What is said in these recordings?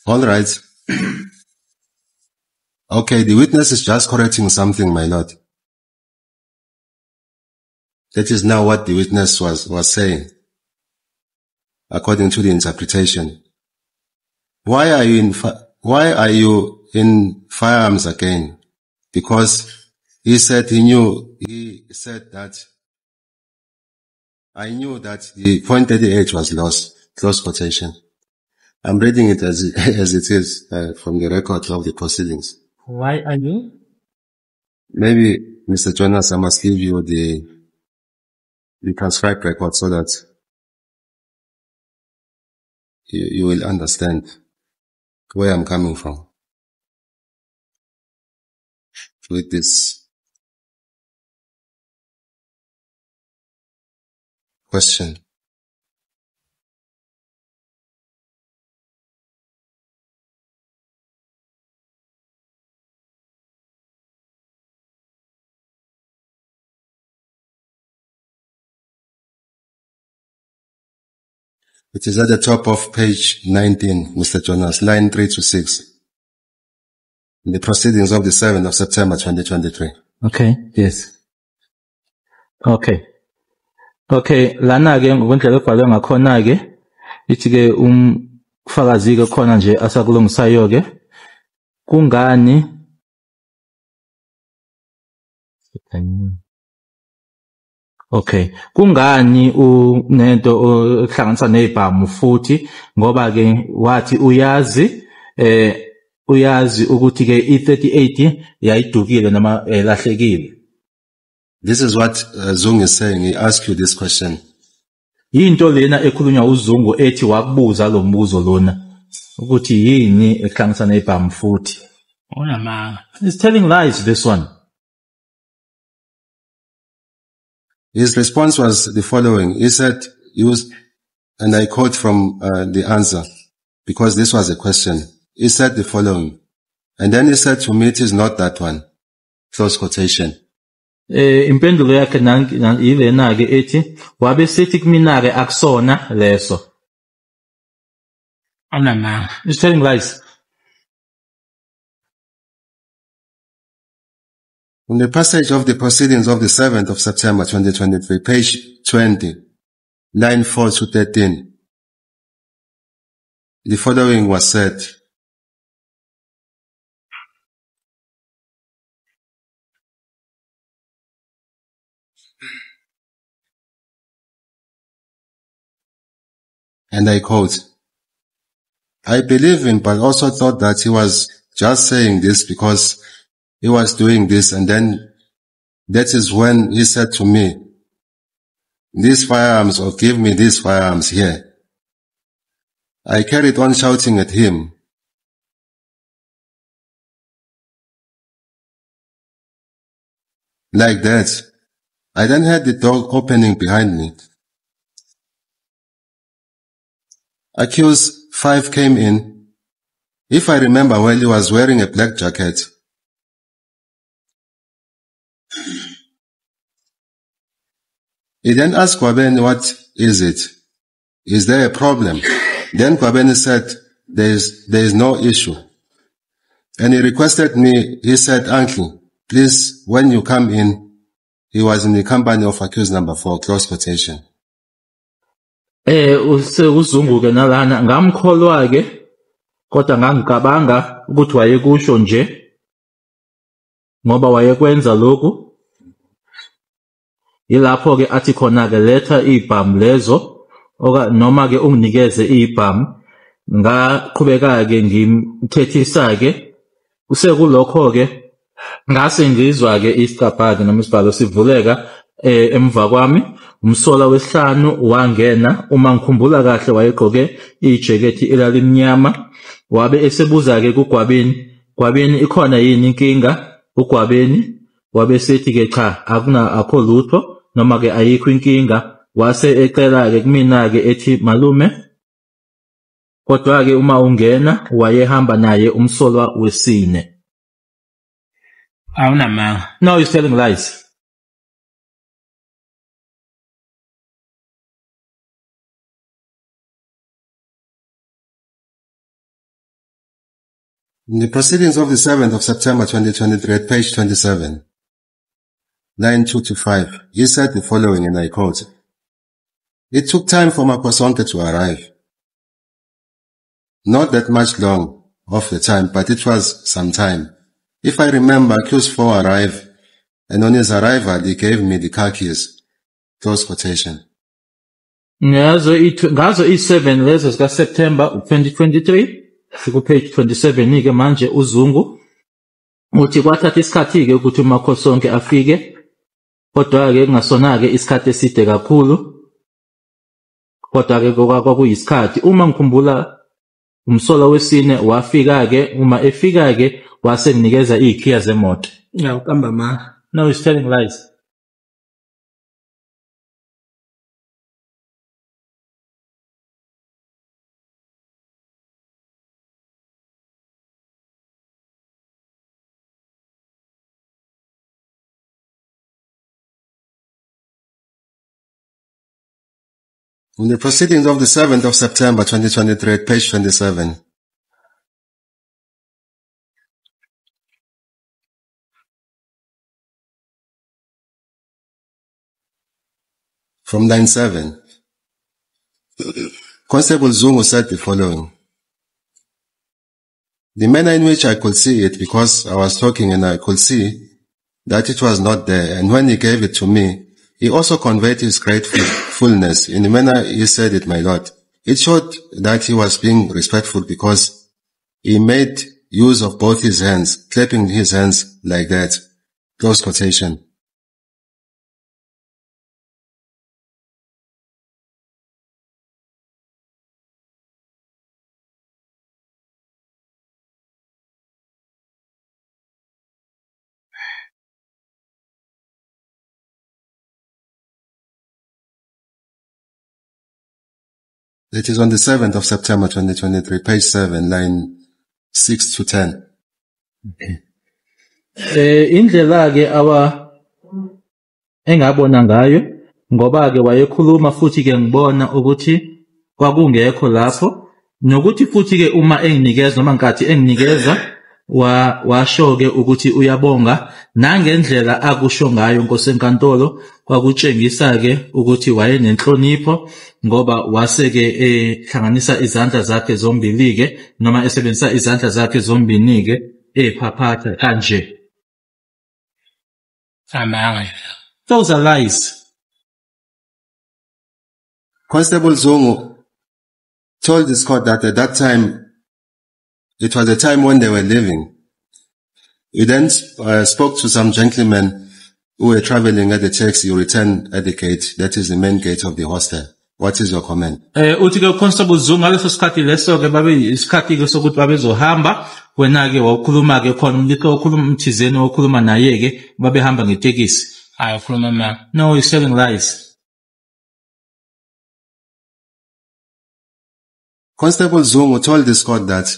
All right. Okay, the witness is just correcting something, my lord. That is now what the witness was saying, according to the interpretation. Why are you in firearms again? Because he said that I knew that the point 38 was lost. Close quotation. I'm reading it as it is from the record of the proceedings. Why are you? Maybe, Mr. Jonas, I must give you the transcribed record so that you will understand where I'm coming from with this question. It is at the top of page 19, Mr. Jonas, line 3 to 6. In the proceedings of the 7th of September 2023. Okay, yes. Okay, lana-ke ngokwendlela ebhalwe ngakhona-ke, ithi-ke umfakazi-ke khona nje asakulungisayo-ke, kungani kungani unento ehlanganisa nezibhamu futhi ngoba-ke wathi uyazi ukuthi-ke i-38 yayidukile noma lahlekile. This is what Zung is saying. He asked you this question. Yinto lena ekhulunywa uZungu ethi wakubuza lo mbuzo lona ukuthi yini ehlanganisa nezibhamu futhi. He's telling lies, this one. His response was the following. He said, and I quote from the answer, because this was a question. He said the following. And then he said to me, it is not that one. Close quotation. Impendulo yakhe yilena-ke ethi, wabe sithi kumina-ke akusona leso. He's telling lies. In the passage of the proceedings of the 7th of September 2023, page 20, line 4 to 13, the following was said. And I quote, I believe him, but also thought that he was just saying this because he was doing this, and then that is when he said to me, these firearms, or give me these firearms here. I carried on shouting at him. Like that. I then heard the door opening behind me. Accused 5 came in. If I remember well, he was wearing a black jacket. He then asked Kwabeni, what is it? Is there a problem? Then Kwabeni said, there is no issue. And he requested me, he said, Uncle, please, when you come in, he was in the company of accused number 4, close quotation. UZungu-ke nalana ngamkholwa-ke, kodwa ngangicabanga ukuthi wayekusho nje, ngoba wayekwenza lokhu. Yilapho-ke athi khona-ke letha ibhamu lezo, noma-ke unginikeze ibhamu. Ngaqhubeka-ke ngimthethisa-ke, kusekulokho-ke, ngase ngizwa-ke isicabha-ke noma isibhalo sivuleka emva kwami. Umsola wesihlanu wangena, uma ngikhumbula kahle wayegqoke ijekethi elalimnyama. Wabe esebuza-ke kuGwabeni, ikhona yini inkinga? uGwabeni wabe sethi-ke cha, akho lutho, noma-ke ayikho inkinga. Wase ecela-ke kumina-ke ethi malume, kodwa-ke uma ungena wayehamba naye umsolwa wesine. No, he's telling lies. In the proceedings of the 7th of September 2023 at page 27, line 2 to 5, he said the following, and I quote, "It took time for Makosonke to arrive. Not that much long of the time, but it was some time. If I remember, accused 4 arrived, and on his arrival, he gave me the car keys." Close quotation. Ngazo i7 lezo zika September 2023 siku page 27 ke manje uZungu uthi kwathatha isikhathi ke ukuthi uMakhosonke afike, kodwa ke kungasona ke isikhathi eside kakhulu, kodwa ke kwakuyisikhathi. Uma ngikhumbula umsolo wesine wafika ke, uma efika ke wasenikeza izikhiya zemoto. Yeah, ukamba ma. No, he's telling lies. In the proceedings of the 7th of September 2023 at page 27, from line 7, Constable Zungu said the following: "The manner in which I could see it, because I was talking and I could see that it was not there, and when he gave it to me, he also conveyed his gratefulness in the manner he said it, my lord. It showed that he was being respectful because he made use of both his hands, clapping his hands like that." Close quotation. It is on the 7th of September 2023, page 7, line 6 to 10. Indlela ke engabona ngayo, ngoba ke wayekhuluma futhi ke ngibona ukuthi kwakungekho lapho, nokuthi futhi ke uma enginikeza noma nkathi enginikeza washo ke ukuthi uyabonga, nangendlela akusho ngayo Nkosi enkantolo kwakutshengisa ke ukuthi wayenenhlonipho, ngoba wase ke ehlanganisa izandla zakhe zombili ke, noma esebenzisa izandla zakhe zombili ke ephaphatha kanje. Amanga. Those are lies. Constable Zungu told this court that at that time, it was a time when they were living. He then spoke to some gentlemen who were traveling at the taxi. You return at the gate. That is the main gate of the hostel. What is your comment? Uthi ke Constable Zungu ngaleso sikhathi leso ke babe isikhathi ke sokuthi babezohamba, wena ke wakhuluma ke khona umlike okhuluma umthizeni okhuluma naye ke babehamba ngetekisi. Hayi ukhuluma ma. No, he's telling lies. Constable Zungu told this court that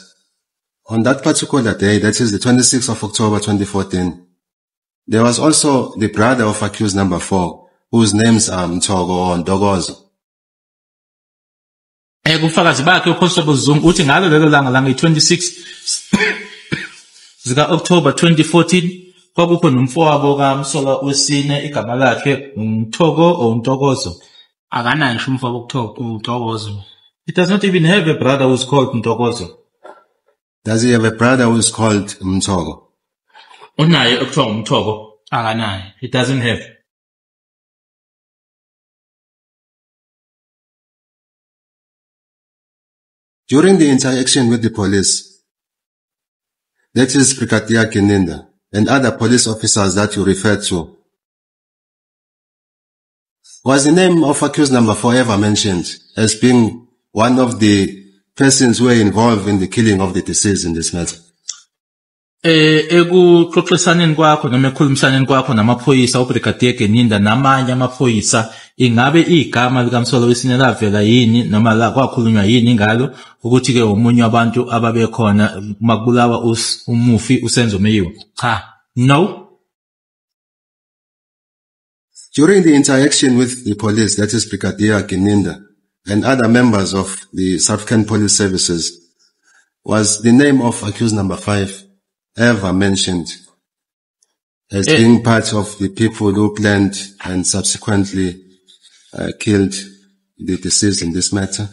on that particular day, that is the 26th of October 2014, there was also the brother of accused number 4, whose names are Mtogo or Ntokozo. Kufakazi bakhe uConstable Zungu uthi ngalo lelo langa 26 zika October 2014 kwakukho nomfowabo kaMsola wesine igama lakhe uMthogo or uNtokozo. Akanayo ngisho umfowabo uNtokozo. He does not even have a brother who's called Ntokozo. Does he have a brother who is called Mtogo? Unaye okuthiwa uMthogo. Akanayo. He doesn't have. During the interaction with the police, that is Brigadier Kininda and other police officers that you referred to, was the name of accused number 4 ever mentioned as being one of the persons who were involved in the killing of the deceased in this matter? Ekuxoxisaneni kwakho noma ekhulumisaneni kwakho namaphoyisa uBrigadier Kininda namanye amaphoyisa, ingabe igama likaMsola wesine lavela yini noma la kwakhulunywa yini ngalo ukuthi ke umunye wabantu ababekhona makubulawa umufi uSenzo Meyiwa? Cha. No. During the interaction with the police, that is Brigadier Kininda and other members of the South African Police Services, was the name of accused number 5 ever mentioned as being part of the people who planned and subsequently killed the deceased in this matter?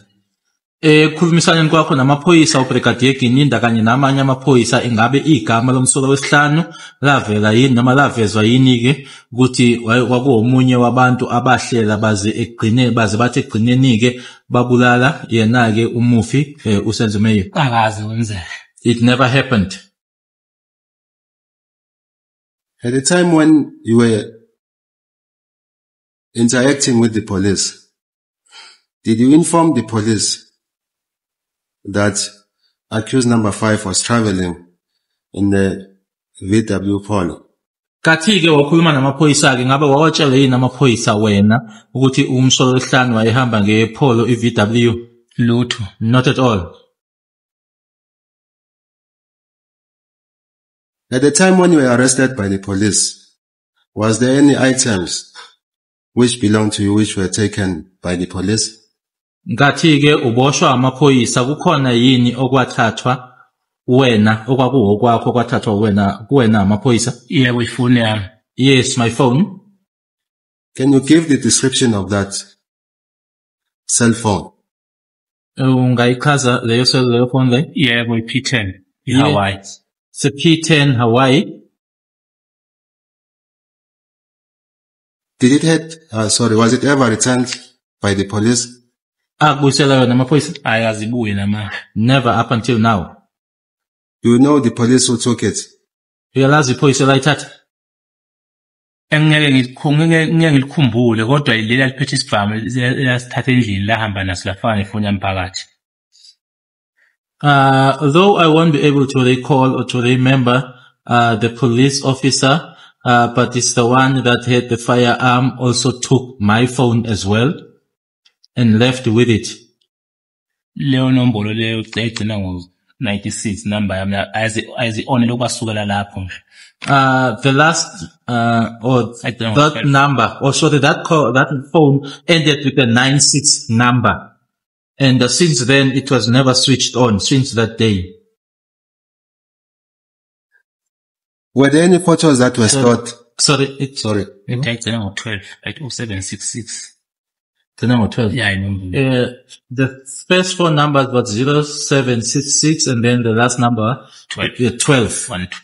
Khulumisaneni kwakho namaphoyisa uBrigadier Gininda kanye namanye amaphoyisa ingabe igama lomsolo wesihlanu lavela yini noma lavezwa yini ke ukuthi kwakuwomunye wabantu abahlela baze bathi egcineni ke babulala yena ke umufi uSenzumeyo? Akazi wenzeka. It never happened. At the time when you were interacting with the police, did you inform the police that accused number 5 was traveling in the VW Polo? Kathi ke wakhuluma namaphoyisa ke ngabe wawatshela yini amaphoyisa wena ukuthi umsolo wesihlanu wayehamba ngePolo iVW? Lutho. Not at all. At the time when you were arrested by the police, was there any items which belonged to you which were taken by the police? Ngathi ke uboshwa amaphoyisa kukhona yini okwathathwa wena okwakuwo kwakho kwathathwa kuwena amaphoyisa? Yebo, ifoni yami. Yes, my phone. Can you give the description of that cell phone? Ungayichaza leyo phone le? Yebo, iP10 Yeah. Hawaii. It's a P10 Hawaii. Did it was it ever returned by the police? Akubuyisela yona amaphoyisa? Ayazibuye namanje. Never up until now. Do you know the police who took it? Uyalazi iphoyisa layithatha? Ngeke ngilikhumbule kodwa ilela liphethe isivamo lasithatha endlini lahamba naso lafaka ngefoni yami phakathi. Though I won't be able to recall or to remember the police officer, but it's the one that had the firearm also took my phone as well and left with it. Leyo nombolo leyo egcina ngo-96 number yami ayizi-on lokwasukela lapho nje. The last, or that number, or sorry, that phone ended with a 96 number. And since then, it was never switched on since that day. Were there any photos that were stored? Sorry. Egcina ngo-12 at 0766. The number 12. Yeah, I know. The first four numbers was 0766 and then the last number 12. 12. 1, 2.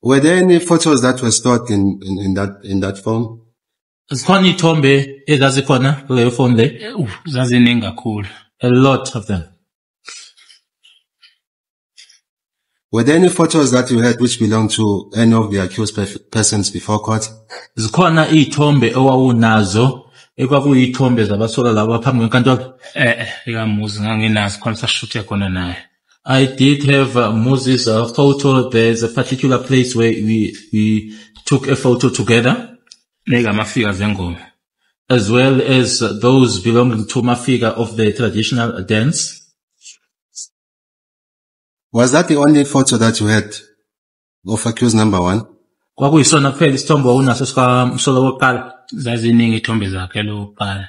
Were there any photos that were stored in that phone? Zikhona ithombe ezazikhona kuleyo phone le? Zaziningi kakhulu. A lot of them. Were there any photos that you had which belonged to any of the accused persons before court? Zikhona ithombe owawunazo ekwakuyithombe zabasola labo phambi kwenkantolo? Ikamuzi nganginazo khona sashuthe khona naye. I did have Moses' photo. There's a particular place where we took a photo together. Mafika zengoma. As well as those belonging to Mafika of the traditional dance. Was that the only photo that you had of accused number 1? Kwakuyisona kuphela isithombe wawunaso sikamsolo wokuqala. Zaziningi ithombe zakhe lokuqala.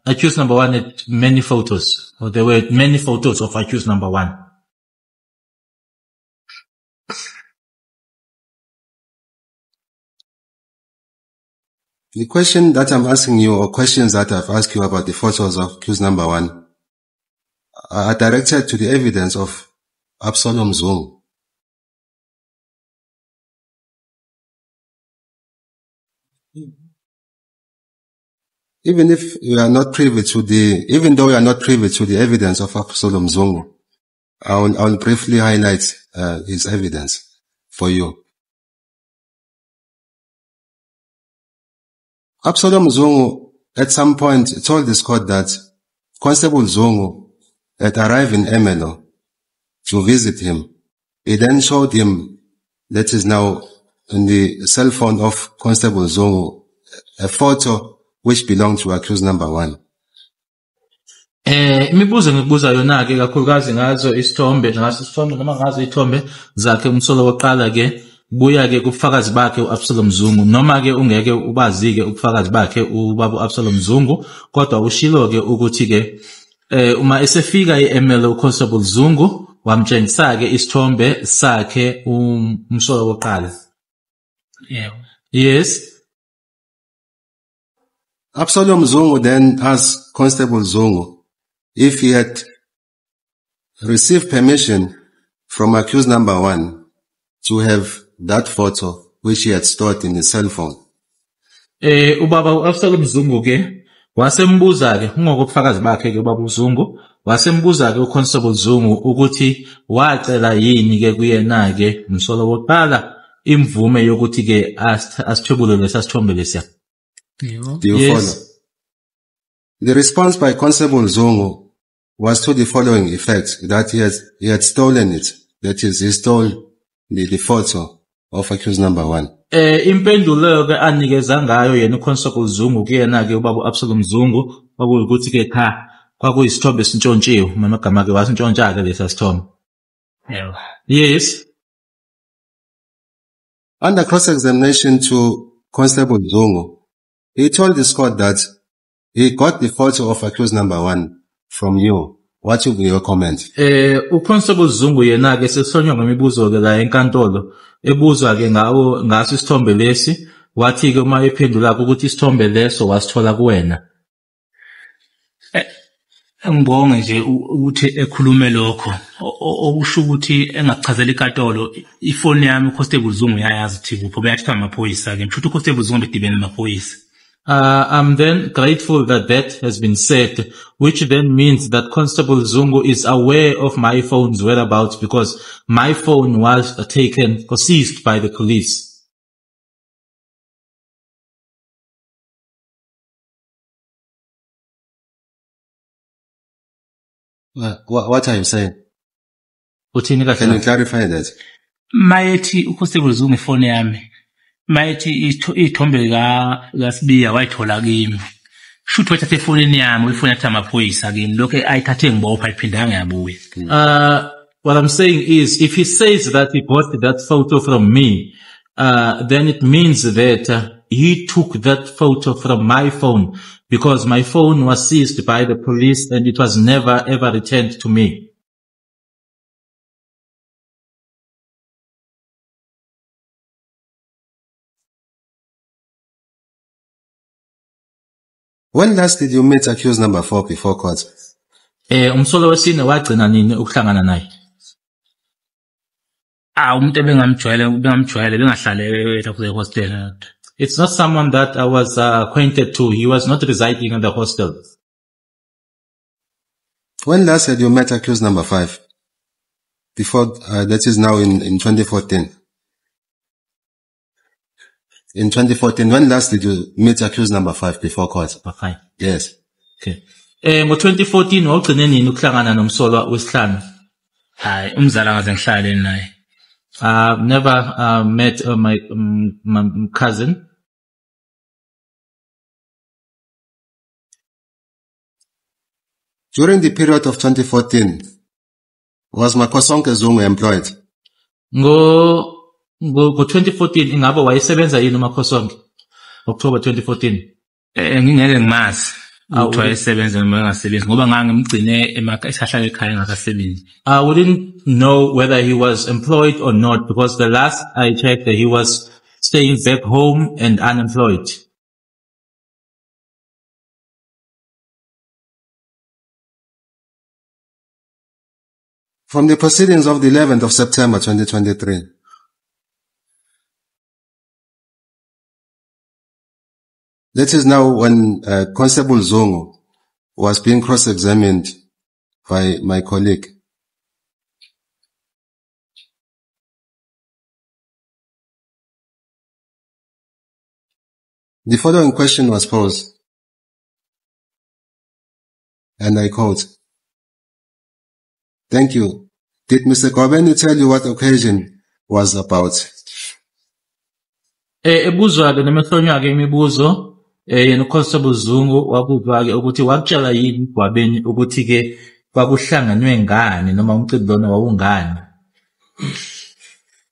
Accused number 1 had many photos, or there were many photos of accused number 1. The question that I'm asking you, or questions that I've asked you about the photos of accused number 1, are directed to the evidence of Absalom Zungu. Even though we are not privy to the evidence of Absalom Zungu, I'll briefly highlight his evidence for you. Absalom Zungu at some point told this court that Constable Zungu had arrived in Emelo to visit him. He then showed him, that is now in the cell phone of Constable Zungu, a photo which belonged to accused number 1. Imibuzo ngikubuza yona ke kakhulukazi ngazo isithombe noma ngazo ithombe zakhe umsolo wokuqala ke buya ke kubufakazi bakhe uAbsalom Zungu noma ke ungeke ubazi ke ubufakazi bakhe ubaba uAbsalom Zungu kodwa ushilo ke ukuthi ke uma esefika eML uConstable Zungu wamtshengisa ke isithombe sakhe umsolo wokuqala. Yeah. Yes. Absalom Zungu then asked Constable Zungu if he had received permission from accused number 1 to have that photo which he had stored in his cell phone. Ubaba uAbsalom Zungu ke wasembuza ke ngokubufakazi bakhe ke ubaba uZungu wasembuza ke uConstable Zungu ukuthi wacela yini ke kuyena ke umsolo wokuqala imvume yokuthi ke asithwebule lesasithombe lesiya. Do you follow? The response by Constable Zungu was to the following effect, that he had stolen it. That is, he stole the photo of accused number 1. Impendulo ke anikeza ngayo yena uConstable Zungu kuyena ke ubaba uAbsalom Zungu kwakuyithi ke kwakuyisithombe esintshontshiwe amagama ke wasintshontsha ke lesasithombe. Yeah. Yes. Under cross-examination to Constable Zungu, he told the court that he got the photo of accused number 1 from you. What will be your comment? uConstable Zungu yena ke sesonywa ngemibuzo ke la enkantolo ebuzwa ke ngaso isithombe lesi wathi ke uma ephendula ukuthi isithombe leso wasithola kuwena. Ngibonge nje ukuthi ekhulume lokho okusho ukuthi engachazela inkantolo ifoni yami uConstable Zungu yayazi ukuthi kupho beyathi amaphoyisa ke mfuthu uConstable Zungu bedibene namaphoyisa. I'm then grateful that has been said, which then means that Constable Zungu is aware of my phone's whereabouts because my phone was seized by the police. What are you saying? Can Can you clarify that? Mayethi uConstable Zungu ifoni yami. Mayethi ithombe kaSibiya wayithola kimi. Shuthi wethathe efonini yami uyifuna ukuthi amaphoyisa kimi lokho ayithathe ngibopha ayiphindanga yabuya. What I'm saying is, if he says that he bought that photo from me, then it means that he took that photo from my phone because my phone was seized by the police and it was never ever returned to me. When last did you meet accused number 4 before court? Umsolo wesine wagcina nini ukuhlangana naye? Umuntu bengamjwayele bengahlale lapho e-hostel. It's not someone that I was acquainted to. He was not residing in the hostel. When last had you met accused number 5? Before, that is now in 2014. In 2014, when last did you meet accused number 5 before court? Okay. Yes. Okay. Ngo-2014 wawugcine nini ukuhlangana nomsolo wesihlanu? Hayi, umzala ngaze ngihlale naye. I've never met my cousin. During the period of 2014, was Makosonke Zungu employed? Ngo-2014 ingabe wayesebenza yini uMakhosonke? October 2014. Ngingeke ngimazi. Ukuthi wayesebenza noma engasebenzi ngoba ngangimgcine esahlala ekhaya ngakasebenzi. I wouldn't know whether he was employed or not because the last I checked he was staying back home and unemployed. From the proceedings of the 11th of September 2023, that is now when Constable Zungu was being cross-examined by my colleague. The following question was posed, and I quote, "Thank you. Did Mr. Kobeni tell you what occasion was about?" Ebuzwa ke nemehlonywa ke imibuzo yena uConstable Zungu wabuzwa ke ukuthi wakutshela yini Gwabeni ukuthi ke kwakuhlanganwe ngani noma umcimbi lona wawungani.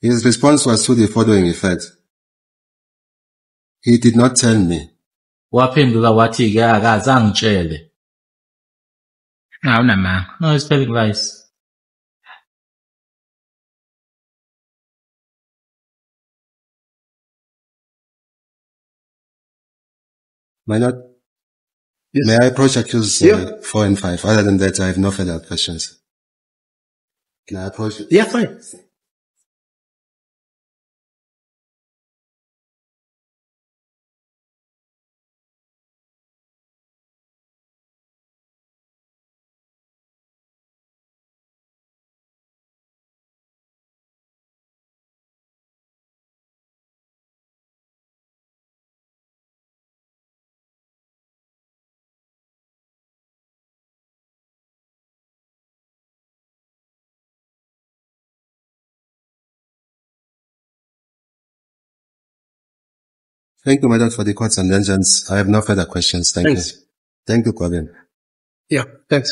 His response was to the following effect. He did not tell me. Waphendula wathi-ke akaze angitshele. Awunamanga. No, he's telling lies. My Lord, Yes. may I approach accused Yeah. 4 and 5? Other than that, I have no further questions. Can I approach? Yeah, fine. Thank you, my Lord, for the court's indulgence. I have no further questions. Thank Thanks. you. Thank you, Kwabin. Yeah, thanks.